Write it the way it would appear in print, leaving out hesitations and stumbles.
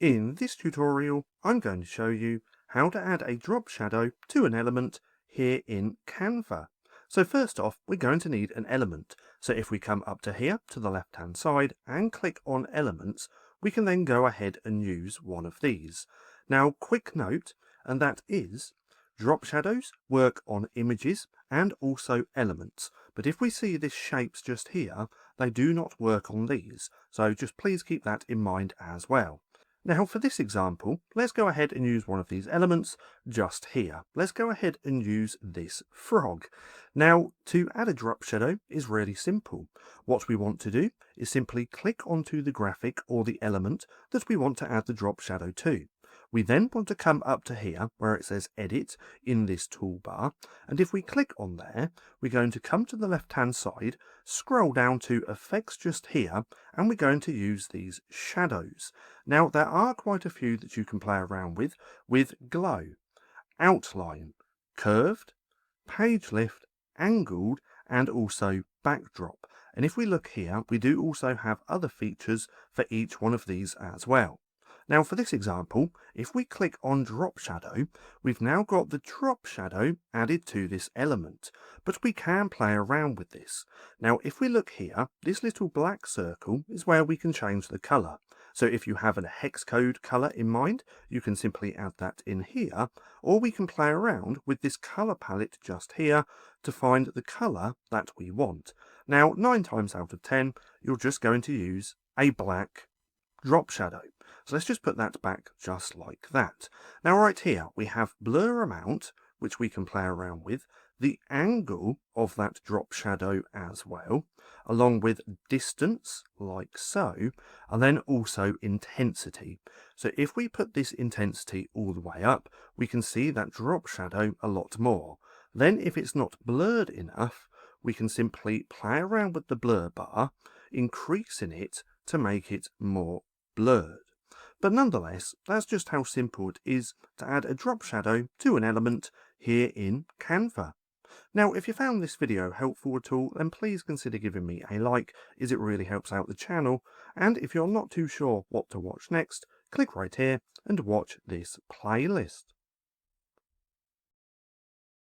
In this tutorial, I'm going to show you how to add a drop shadow to an element here in Canva. So first off, we're going to need an element. So if we come up to here to the left hand side and click on elements, we can then go ahead and use one of these. Now, quick note, and that is drop shadows work on images and also elements. But if we see this shapes just here, they do not work on these. So just please keep that in mind as well. Now for this example, let's go ahead and use one of these elements just here. Let's go ahead and use this frog. Now to add a drop shadow is really simple. What we want to do is simply click onto the graphic or the element that we want to add the drop shadow to. We then want to come up to here where it says edit in this toolbar, and if we click on there, we're going to come to the left hand side, scroll down to effects just here, and we're going to use these shadows. Now there are quite a few that you can play around with glow, outline, curved, page lift, angled, and also backdrop. And if we look here, we do also have other features for each one of these as well. Now for this example, if we click on drop shadow, we've now got the drop shadow added to this element, but we can play around with this. Now if we look here, this little black circle is where we can change the colour. So if you have a hex code colour in mind, you can simply add that in here, or we can play around with this colour palette just here to find the colour that we want. Now 9 times out of 10, you're just going to use a black drop shadow. So let's just put that back just like that. Now right here we have blur amount, which we can play around with, the angle of that drop shadow as well, along with distance like so, and then also intensity. So if we put this intensity all the way up, we can see that drop shadow a lot more. Then if it's not blurred enough, we can simply play around with the blur bar, increasing it to make it more blurred. But nonetheless, that's just how simple it is to add a drop shadow to an element here in Canva. Now, if you found this video helpful at all, then please consider giving me a like, as it really helps out the channel. And if you're not too sure what to watch next, click right here and watch this playlist.